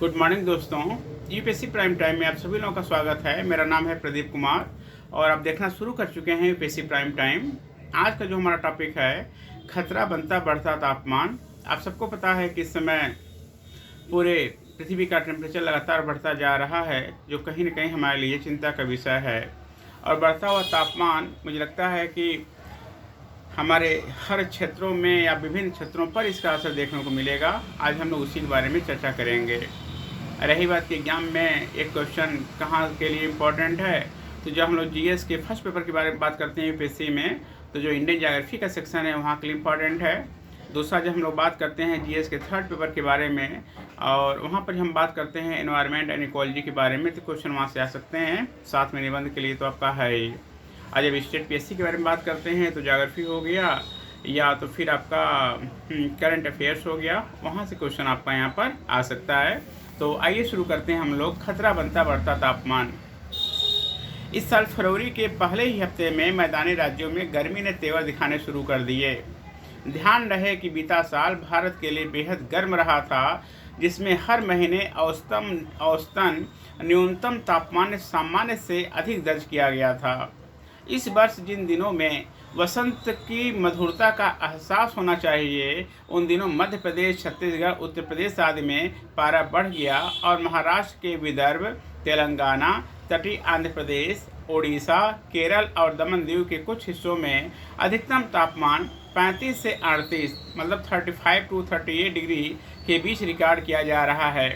Good morning दोस्तों। UPSC prime time में आप सभी लोगों का स्वागत है। मेरा नाम है प्रदीप कुमार और आप देखना शुरू कर चुके हैं यूपीएससी प्राइम टाइम। आज का जो हमारा टॉपिक है, खतरा बनता बढ़ता तापमान। आप सबको पता है कि इस समय पूरे पृथ्वी का टेम्परेचर लगातार बढ़ता जा रहा है, जो कहीं न कहीं हमारे लिए चिंता का विषय है। और बढ़ता हुआ तापमान, मुझे लगता है कि हमारे हर क्षेत्रों में या विभिन्न क्षेत्रों पर इसका असर देखने को मिलेगा। आज हम लोग उसी के बारे में चर्चा करेंगे। रही बात कि एग्जाम में एक क्वेश्चन कहाँ के लिए इम्पोर्टेंट है, तो जब हम लोग जीएस के फर्स्ट पेपर के बारे में बात करते हैं यूपीएससी में, तो जो इंडियन ज्योग्राफी का सेक्शन है वहाँ के लिए इम्पोर्टेंट है। दूसरा, जब हम लोग बात करते हैं जीएस के थर्ड पेपर के बारे में और वहाँ पर हम बात करते हैं एनवायरनमेंट एंड इकोलॉजी के बारे में, तो क्वेश्चन वहाँ से आ सकते हैं। साथ में निबंध के लिए तो आपका है ही। आज जब स्टेट पीएससी के बारे में बात करते हैं तो ज्योग्राफी हो गया या तो फिर आपका करंट अफेयर्स हो गया, वहाँ से क्वेश्चन आपका यहाँ पर आ सकता है। तो आइए शुरू करते हैं हम लोग। खतरा बनता बढ़ता तापमान। इस साल फरवरी के पहले ही हफ्ते में मैदानी राज्यों में गर्मी ने तेवर दिखाने शुरू कर दिए। ध्यान रहे कि बीता साल भारत के लिए बेहद गर्म रहा था, जिसमें हर महीने औसतन न्यूनतम तापमान सामान्य से अधिक दर्ज किया गया था। इस वर्ष जिन दिनों में वसंत की मधुरता का एहसास होना चाहिए, उन दिनों मध्य प्रदेश, छत्तीसगढ़, उत्तर प्रदेश आदि में पारा बढ़ गया और महाराष्ट्र के विदर्भ, तेलंगाना, तटीय आंध्र प्रदेश, ओडिशा, केरल और दमन दीव के कुछ हिस्सों में अधिकतम तापमान 35 से 38 मतलब 35 to 38 डिग्री के बीच रिकॉर्ड किया जा रहा है।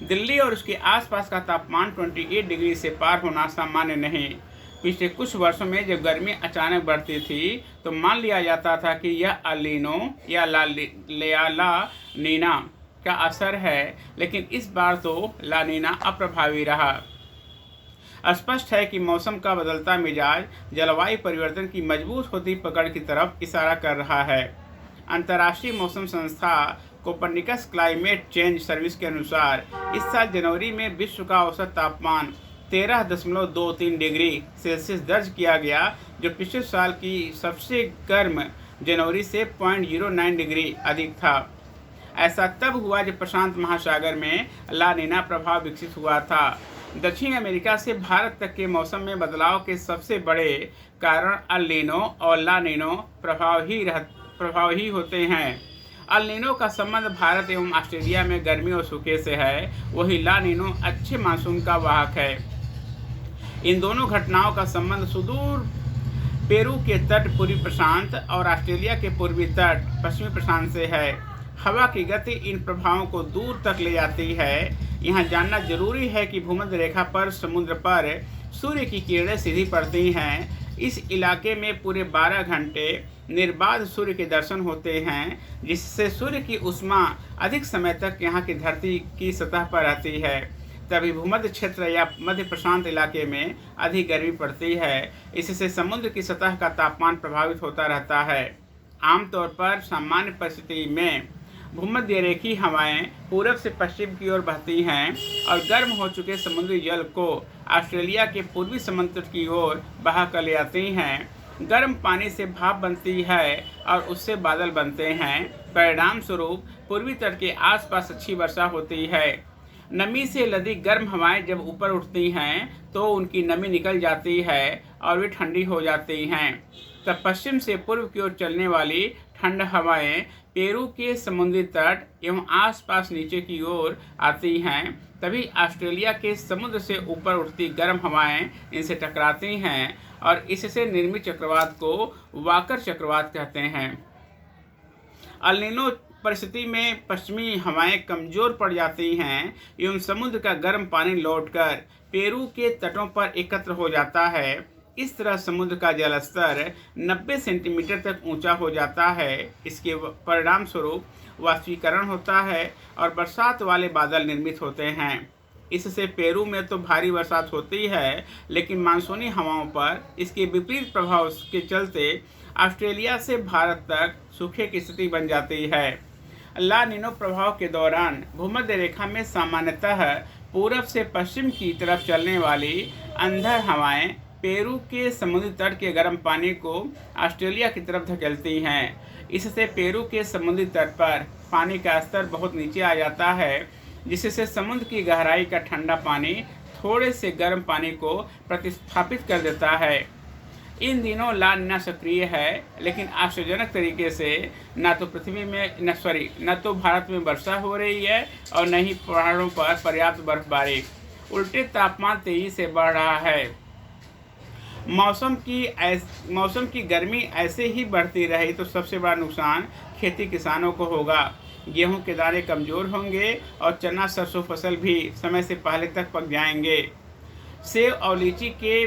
दिल्ली और उसके आसपास का तापमान 28 डिग्री से पार होना सामान्य नहीं। पिछले कुछ वर्षों में जब गर्मी अचानक बढ़ती थी तो मान लिया जाता था कि यह अलीनो या ला नीना का असर है, लेकिन इस बार तो ला नीना अप्रभावी रहा। स्पष्ट है कि मौसम का बदलता मिजाज जलवायु परिवर्तन की मजबूत होती पकड़ की तरफ इशारा कर रहा है। अंतर्राष्ट्रीय मौसम संस्था कोपरनिकस क्लाइमेट चेंज सर्विस के अनुसार इस साल जनवरी में विश्व का औसत तापमान 13.23 डिग्री सेल्सियस दर्ज किया गया, जो पिछले साल की सबसे गर्म जनवरी से 0.09 डिग्री अधिक था। ऐसा तब हुआ जब प्रशांत महासागर में ला नीना प्रभाव विकसित हुआ था। दक्षिण अमेरिका से भारत तक के मौसम में बदलाव के सबसे बड़े कारण अल नीनो और ला नीनो प्रभाव ही होते हैं। अल नीनो का संबंध भारत एवं ऑस्ट्रेलिया में गर्मी और सूखे से है, वही ला नीनो अच्छे मानसून का वाहक है। इन दोनों घटनाओं का संबंध सुदूर पेरू के तट पूर्वी प्रशांत और ऑस्ट्रेलिया के पूर्वी तट पश्चिमी प्रशांत से है। हवा की गति इन प्रभावों को दूर तक ले जाती है। यहाँ जानना जरूरी है कि भूमध्य रेखा पर समुद्र पर सूर्य की किरणें सीधी पड़ती हैं। इस इलाके में पूरे 12 घंटे निर्बाध सूर्य के दर्शन होते हैं, जिससे सूर्य की ऊष्मा अधिक समय तक यहाँ की धरती की सतह पर रहती है। तभी भूमध्य क्षेत्र या मध्य प्रशांत इलाके में अधिक गर्मी पड़ती है। इससे समुद्र की सतह का तापमान प्रभावित होता रहता है। आमतौर पर सामान्य परिस्थिति में भूमध्य रेखीय हवाएं पूरब से पश्चिम की ओर बहती हैं और गर्म हो चुके समुद्री जल को ऑस्ट्रेलिया के पूर्वी समुद्र की ओर बहा कर ले आती हैं। गर्म पानी से भाप बनती है और उससे बादल बनते हैं। परिणाम स्वरूप पूर्वी तट के आसपास अच्छी वर्षा होती है। नमी से लदी गर्म हवाएं जब ऊपर उठती हैं तो उनकी नमी निकल जाती है और वे ठंडी हो जाती हैं। तब पश्चिम से पूर्व की ओर चलने वाली ठंड हवाएं पेरू के समुद्री तट एवं आसपास नीचे की ओर आती हैं। तभी ऑस्ट्रेलिया के समुद्र से ऊपर उठती गर्म हवाएं इनसे टकराती हैं और इससे निर्मित चक्रवात को वाकर चक्रवात कहते हैं। अल नीनो परिस्थिति में पश्चिमी हवाएं कमजोर पड़ जाती हैं एवं समुद्र का गर्म पानी लौटकर पेरू के तटों पर एकत्र हो जाता है। इस तरह समुद्र का जलस्तर 90 सेंटीमीटर तक ऊंचा हो जाता है। इसके परिणाम स्वरूप वाष्पीकरण होता है और बरसात वाले बादल निर्मित होते हैं। इससे पेरू में तो भारी बरसात होती है, लेकिन मानसूनी हवाओं पर इसके विपरीत प्रभाव के चलते ऑस्ट्रेलिया से भारत तक सूखे की स्थिति बन जाती है। ला नीनो प्रभाव के दौरान भूमध्य रेखा में सामान्यतः पूरब से पश्चिम की तरफ चलने वाली अंधड़ हवाएं पेरू के समुद्री तट के गर्म पानी को ऑस्ट्रेलिया की तरफ धकेलती हैं। इससे पेरू के समुद्री तट पर पानी का स्तर बहुत नीचे आ जाता है जिससे समुद्र की गहराई का ठंडा पानी थोड़े से गर्म पानी को प्रतिस्थापित कर देता है। इन दिनों ला नीना सक्रिय है, लेकिन आश्चर्यजनक तरीके से न तो भारत में वर्षा हो रही है और न ही पहाड़ों पर पर्याप्त बर्फबारी। उल्टे तापमान तेजी से बढ़ रहा है। मौसम की गर्मी ऐसे ही बढ़ती रही तो सबसे बड़ा नुकसान खेती किसानों को होगा। गेहूं के दाने कमज़ोर होंगे और चना सरसों फसल भी समय से पहले तक पक जाएंगे। सेब और लीची के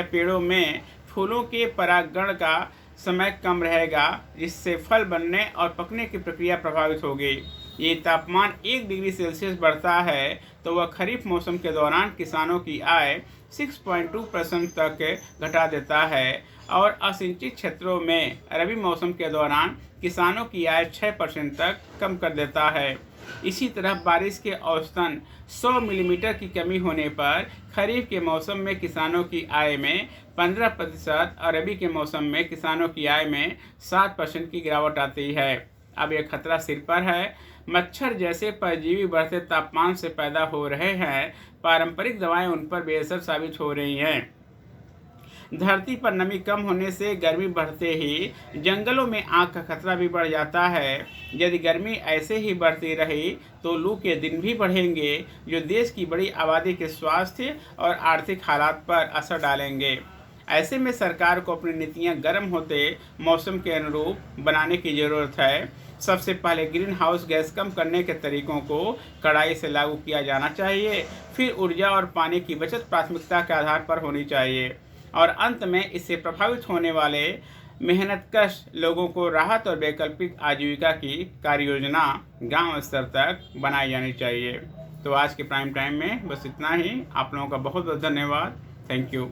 पेड़ों में फूलों के परागण का समय कम रहेगा, जिससे फल बनने और पकने की प्रक्रिया प्रभावित होगी। ये तापमान 1 डिग्री सेल्सियस बढ़ता है तो वह खरीफ मौसम के दौरान किसानों की आय 6.2% तक घटा देता है और असिंचित क्षेत्रों में रबी मौसम के दौरान किसानों की आय 6% तक कम कर देता है। इसी तरह बारिश के औसतन 100 मिलीमीटर की कमी होने पर खरीफ के मौसम में किसानों की आय में 15% और रबी के मौसम में किसानों की आय में 7% की गिरावट आती है। अब यह खतरा सिर पर है। मच्छर जैसे परजीवी बढ़ते तापमान से पैदा हो रहे हैं। पारंपरिक दवाएं उन पर बेअसर साबित हो रही हैं। धरती पर नमी कम होने से गर्मी बढ़ते ही जंगलों में आग का खतरा भी बढ़ जाता है। यदि गर्मी ऐसे ही बढ़ती रही तो लू के दिन भी बढ़ेंगे, जो देश की बड़ी आबादी के स्वास्थ्य और आर्थिक हालात पर असर डालेंगे। ऐसे में सरकार को अपनी नीतियां गर्म होते मौसम के अनुरूप बनाने की ज़रूरत है। सबसे पहले ग्रीन हाउस गैस कम करने के तरीकों को कड़ाई से लागू किया जाना चाहिए। फिर ऊर्जा और पानी की बचत प्राथमिकता के आधार पर होनी चाहिए और अंत में इससे प्रभावित होने वाले मेहनतकश लोगों को राहत और वैकल्पिक आजीविका की कार्य योजना गाँव स्तर तक बनाई जानी चाहिए। तो आज के प्राइम टाइम में बस इतना ही। आप लोगों का बहुत बहुत धन्यवाद। Thank you.